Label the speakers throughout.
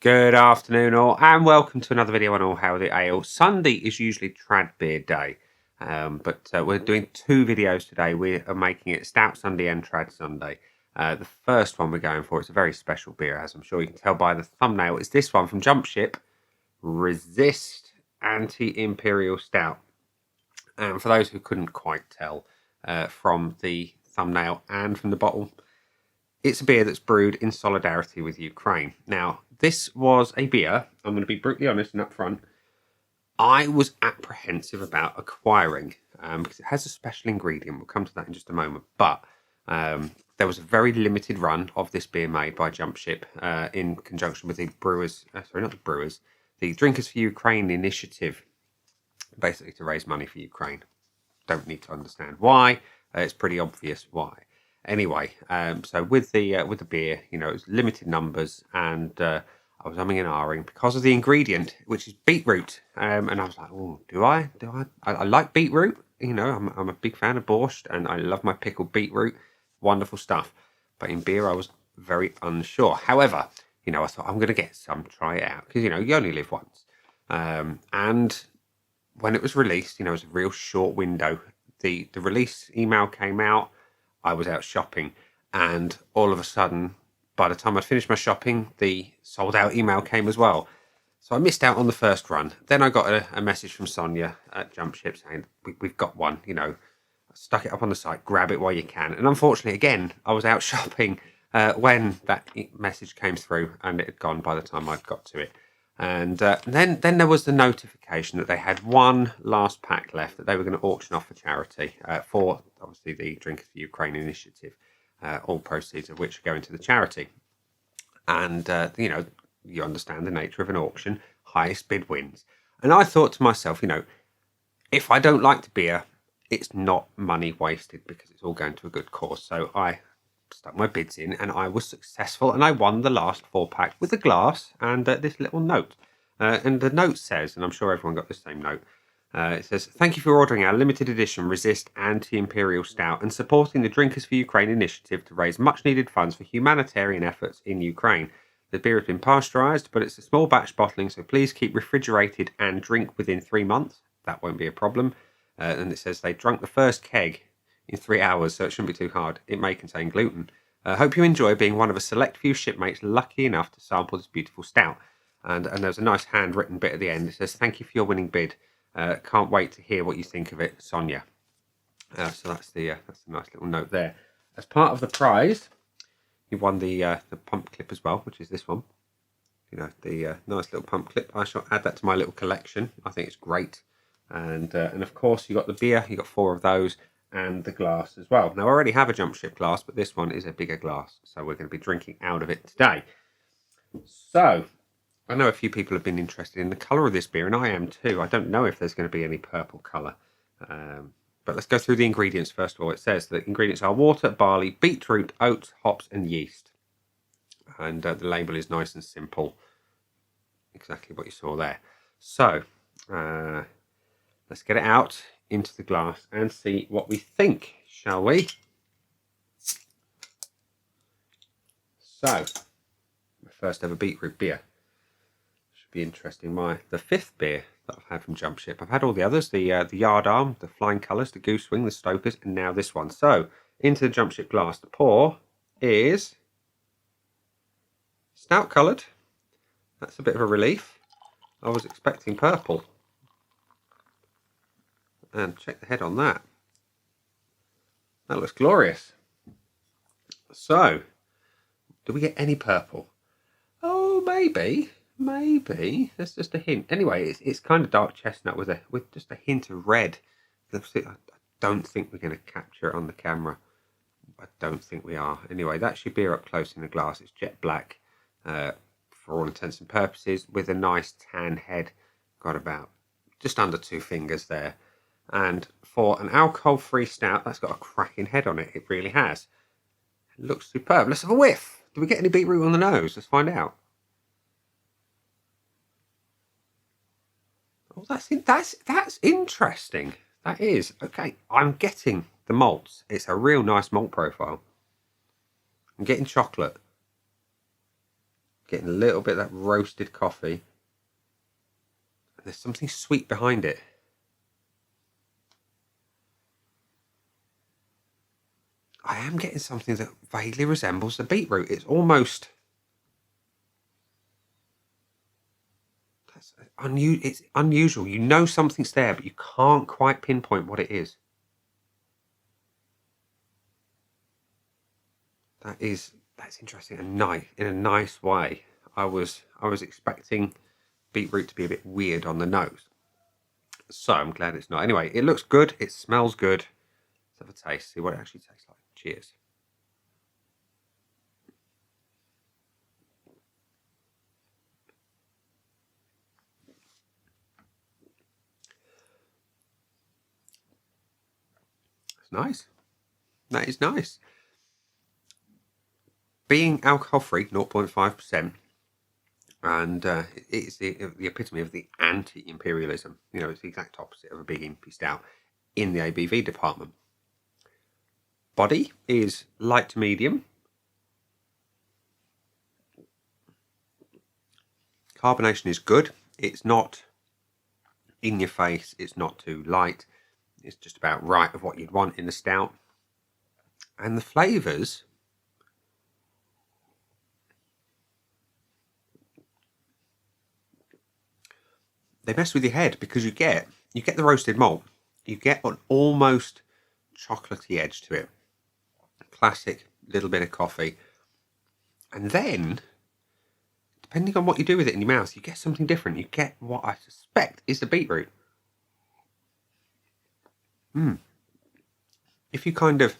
Speaker 1: Good afternoon all, and welcome to another video on All Hail the Ale. Sunday is usually Trad Beer Day, but we're doing two videos today. We are making it Stout Sunday and Trad Sunday. The first one we're going for, it's a very special beer, as I'm sure you can tell by the thumbnail. It's this one from Jump Ship, Resist Anti-Imperial Stout. And for those who couldn't quite tell from the thumbnail and from the bottle, it's a beer that's brewed in solidarity with Ukraine. Now, this was a beer, I'm going to be brutally honest and upfront, I was apprehensive about acquiring because it has a special ingredient. We'll come to that in just a moment. But there was a very limited run of this beer made by Jump Ship in conjunction with the the Drinkers for Ukraine initiative, basically to raise money for Ukraine. Don't need to understand why. It's pretty obvious why. Anyway, so with the beer, you know, it was limited numbers, and I was umming and ahhing because of the ingredient, which is beetroot. And I was like, oh, do I? I like beetroot. You know, I'm a big fan of borscht, and I love my pickled beetroot. Wonderful stuff. But in beer, I was very unsure. However, you know, I thought I'm going to get some, try it out, because, you know, you only live once. And when it was released, you know, it was a real short window. The release email came out. I was out shopping, and all of a sudden, by the time I'd finished my shopping, the sold out email came as well. So I missed out on the first run. Then I got a message from Sonia at Jump Ship saying, we've got one, you know, stuck it up on the site, grab it while you can. And unfortunately, again, I was out shopping when that message came through, and it had gone by the time I'd got to it. And then there was the notification that they had one last pack left that they were going to auction off for charity for, obviously, the Drinkers for Ukraine initiative, all proceeds of which are going to the charity. And, you know, you understand the nature of an auction, highest bid wins. And I thought to myself, you know, if I don't like the beer, it's not money wasted because it's all going to a good cause. So I stuck my bids in, and I was successful, and I won the last 4-pack with a glass and this little note. And the note says, and I'm sure everyone got the same note, it says, "Thank you for ordering our limited edition Resist Anti-Imperial Stout and supporting the Drinkers for Ukraine initiative to raise much-needed funds for humanitarian efforts in Ukraine. The beer has been pasteurised, but it's a small batch bottling, so please keep refrigerated and drink within 3 months. That won't be a problem." And it says they drank the first keg in 3 hours, so it shouldn't be too hard. It may contain gluten. Hope you enjoy being one of a select few shipmates lucky enough to sample this beautiful stout. And there's a nice handwritten bit at the end. It says, "Thank you for your winning bid. Can't wait to hear what you think of it, Sonia." So that's the nice little note there. As part of the prize, you won the pump clip as well, which is this one. You know, the nice little pump clip. I shall add that to my little collection. I think it's great. And of course, you got the beer. You got 4 of those. And the glass as well. Now, I already have a Jump Ship glass, but this one is a bigger glass, so we're going to be drinking out of it today. So, I know a few people have been interested in the colour of this beer, and I am too. I don't know if there's going to be any purple colour. But let's go through the ingredients first of all. It says the ingredients are water, barley, beetroot, oats, hops, and yeast. And the label is nice and simple. Exactly what you saw there. So, let's get it out into the glass and see what we think, shall we? So, my first ever beetroot beer. Should be interesting. The 5th beer that I've had from Jump Ship. I've had all the others, the Yard Arm, the Flying Colours, the Goose Wing, the Stokers, and now this one. So, into the Jump Ship glass. The pour is stout coloured. That's a bit of a relief. I was expecting purple. And check the head on that. That looks glorious. So, do we get any purple? Oh, maybe. There's just a hint. Anyway, it's kind of dark chestnut with just a hint of red. I don't think we're going to capture it on the camera. I don't think we are. Anyway, that's your beer up close in the glass. It's jet black for all intents and purposes, with a nice tan head. Got about just under 2 fingers there. And for an alcohol-free stout, that's got a cracking head on it. It really has. It looks superb. Let's have a whiff. Do we get any beetroot on the nose? Let's find out. Oh, that's interesting. That is. Okay, I'm getting the malts. It's a real nice malt profile. I'm getting chocolate. Getting a little bit of that roasted coffee. There's something sweet behind it. I am getting something that vaguely resembles the beetroot. It's almost... It's unusual. You know something's there, but you can't quite pinpoint what it is. That's interesting and nice in a nice way. I was expecting beetroot to be a bit weird on the nose, so I'm glad it's not. Anyway, it looks good. It smells good. Let's have a taste. See what it actually tastes like. Cheers. It's nice. That is nice. Being alcohol-free, 0.5%, and it's the epitome of the anti-imperialism. You know, it's the exact opposite of a big impy stout in the ABV department. Body is light to medium. Carbonation is good. It's not in your face. It's not too light. It's just about right of what you'd want in a stout. And the flavours... they mess with your head because you get the roasted malt. You get an almost chocolatey edge to it. Classic little bit of coffee. And then, depending on what you do with it in your mouth, you get something different. You get what I suspect is the beetroot. If you kind of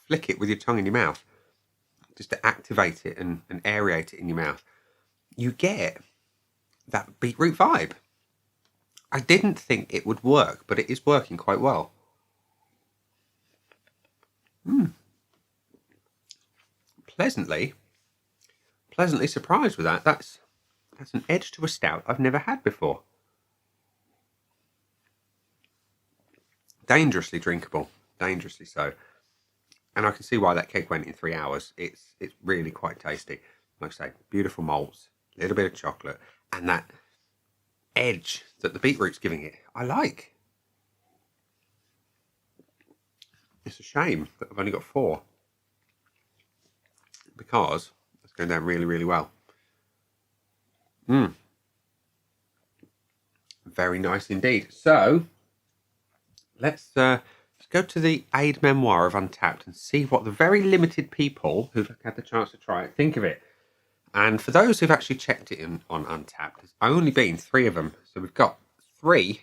Speaker 1: flick it with your tongue in your mouth, just to activate it and aerate it in your mouth, you get that beetroot vibe. I didn't think it would work, but it is working quite well. Pleasantly surprised with that. That's an edge to a stout I've never had before. Dangerously drinkable, dangerously so. And I can see why that keg went in 3 hours. It's really quite tasty. Like I say, beautiful malts, a little bit of chocolate, and that edge that the beetroot's giving it, I like. It's a shame that I've only got 4, because it's going down really, really well. Very nice indeed. So let's go to the aid memoir of Untapped and see what the very limited people who've had the chance to try it think of it. And for those who've actually checked it in on Untapped, there's only been 3 of them. So we've got 3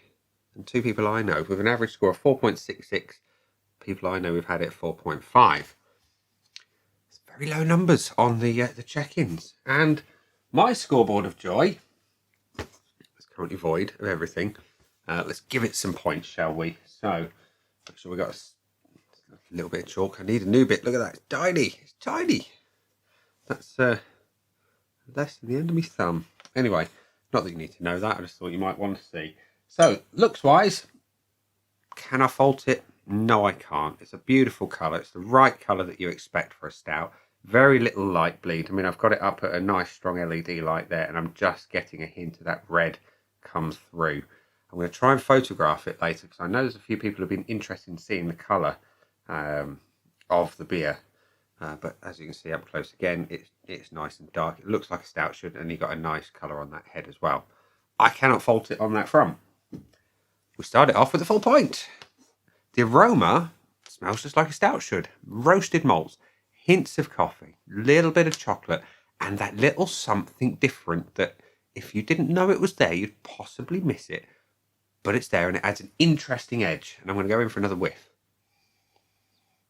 Speaker 1: and 2 people I know with an average score of 4.66. People I know who've had it 4.5. It's very low numbers on the check-ins. And my scoreboard of joy is currently void of everything. Let's give it some points, shall we? So, make sure we got a little bit of chalk. I need a new bit. Look at that. It's tiny. It's tiny. That's less than the end of my thumb. Anyway, not that you need to know that. I just thought you might want to see. So, looks-wise, can I fault it? No, I can't. It's a beautiful colour. It's the right colour that you expect for a stout. Very little light bleed. I mean, I've got it up at a nice strong LED light there, and I'm just getting a hint of that red comes through. I'm going to try and photograph it later, because I know there's a few people who've been interested in seeing the colour of the beer. But as you can see up close again, it's nice and dark. It looks like a stout should, and you got a nice colour on that head as well. I cannot fault it on that front. We started off with a full point. The aroma smells just like a stout should. Roasted malts, hints of coffee, little bit of chocolate, and that little something different that if you didn't know it was there, you'd possibly miss it. But it's there, and it adds an interesting edge. And I'm going to go in for another whiff.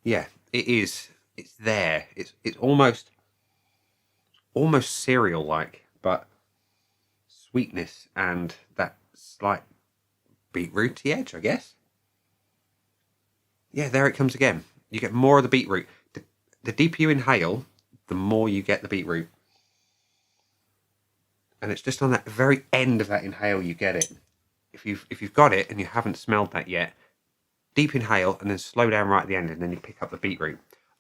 Speaker 1: Yeah, it is. It's there. It's almost cereal-like, but sweetness and that slight beetrooty edge, I guess. Yeah, there it comes again. You get more of the beetroot. The deeper you inhale, the more you get the beetroot. And it's just on that very end of that inhale you get it. If you've got it and you haven't smelled that yet, deep inhale and then slow down right at the end, and then you pick up the beetroot.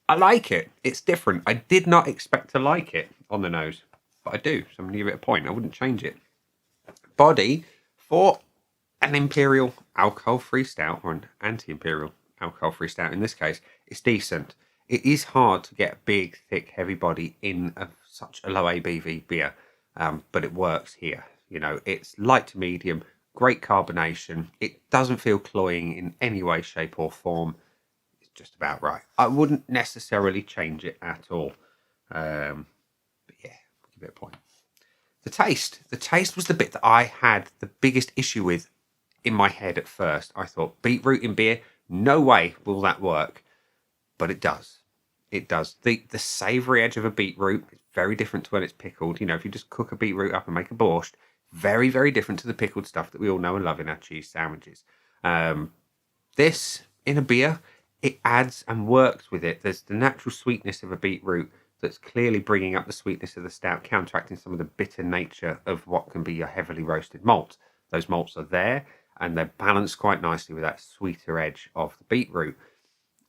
Speaker 1: I like it. It's different. I did not expect to like it on the nose. but I do, so I'm going to give it a point. I wouldn't change it. Body for an imperial alcohol-free stout, or an anti-imperial alcohol-free stout in this case, it's decent. It is hard to get a big, thick, heavy body in such a low ABV beer, but it works here. You know, it's light to medium, great carbonation. It doesn't feel cloying in any way, shape, or form. It's just about right. I wouldn't necessarily change it at all. But yeah, I'll give it a point. The taste was the bit that I had the biggest issue with in my head at first. I thought, beetroot in beer, no way will that work. But it does. It does. The savoury edge of a beetroot is very different to when it's pickled. You know, if you just cook a beetroot up and make a borscht, very, very different to the pickled stuff that we all know and love in our cheese sandwiches. This, in a beer, it adds and works with it. There's the natural sweetness of a beetroot that's clearly bringing up the sweetness of the stout, counteracting some of the bitter nature of what can be your heavily roasted malt. Those malts are there, and they're balanced quite nicely with that sweeter edge of the beetroot.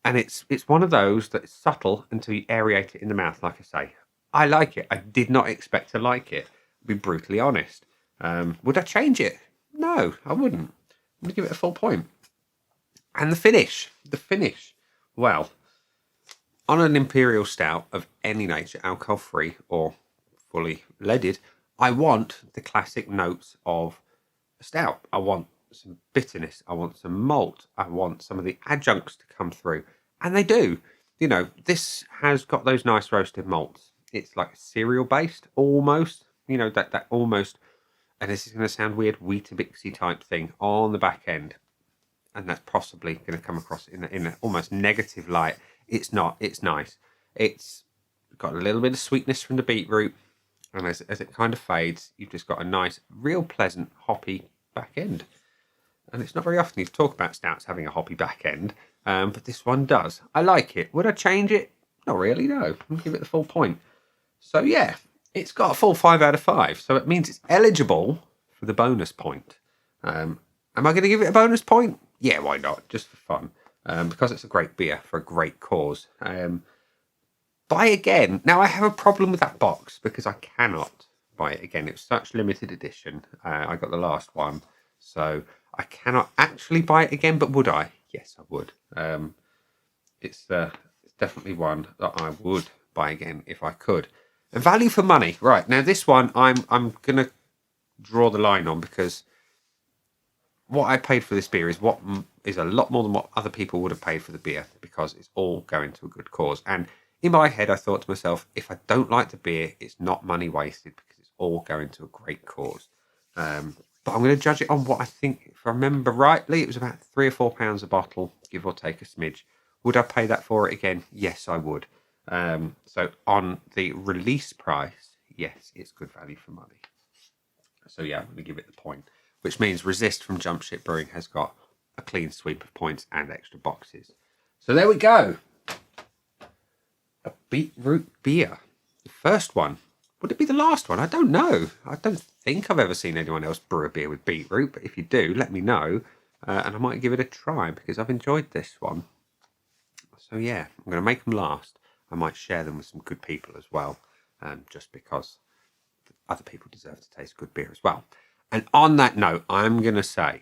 Speaker 1: And it's one of those that's subtle until you aerate it in the mouth, like I say. I like it. I did not expect to like it, to be brutally honest. Would I change it? No, I wouldn't. I'm going to give it a full point. And the finish. Well, on an imperial stout of any nature, alcohol-free or fully leaded, I want the classic notes of a stout. I want some bitterness. I want some malt. I want some of the adjuncts to come through. And they do. You know, this has got those nice roasted malts. It's like cereal-based, almost. You know, that almost, and this is going to sound weird, Weetabixy type thing on the back end. And that's possibly going to come across in an almost negative light. It's not. It's nice. It's got a little bit of sweetness from the beetroot. And as it kind of fades, you've just got a nice, real pleasant, hoppy back end. And it's not very often you talk about stouts having a hoppy back end. But this one does. I like it. Would I change it? Not really, no. I'll give it the full point. So yeah, it's got a full 5 out of 5. So it means it's eligible for the bonus point. Am I going to give it a bonus point? Yeah, why not? Just for fun. Because it's a great beer for a great cause. Buy again. Now, I have a problem with that box because I cannot buy it again. It's such limited edition. I got the last one. So I cannot actually buy it again, but would I? Yes, I would. It's definitely one that I would buy again if I could. And value for money. Right, now this one I'm going to draw the line on because what I paid for this beer is a lot more than what other people would have paid for the beer because it's all going to a good cause. And in my head, I thought to myself, if I don't like the beer, it's not money wasted because it's all going to a great cause. But I'm going to judge it on what I think. If I remember rightly, it was about £3 or £4 a bottle, give or take a smidge. Would I pay that for it again? Yes, I would. So on the release price, yes, it's good value for money. So yeah, I'm going to give it the point, which means Resist from Jump Ship Brewing has got a clean sweep of points and extra boxes. So there we go. A beetroot beer. The first one. Would it be the last one? I don't know. I don't think I've ever seen anyone else brew a beer with beetroot, but if you do, let me know. And I might give it a try because I've enjoyed this one. So yeah, I'm going to make them last. I might share them with some good people as well, just because other people deserve to taste good beer as well. And on that note, I'm going to say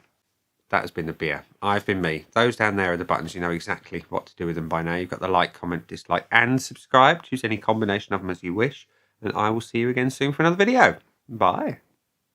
Speaker 1: that has been the beer. I've been me. Those down there are the buttons. You know exactly what to do with them by now. You've got the like, comment, dislike, and subscribe. Choose any combination of them as you wish. And I will see you again soon for another video. Bye.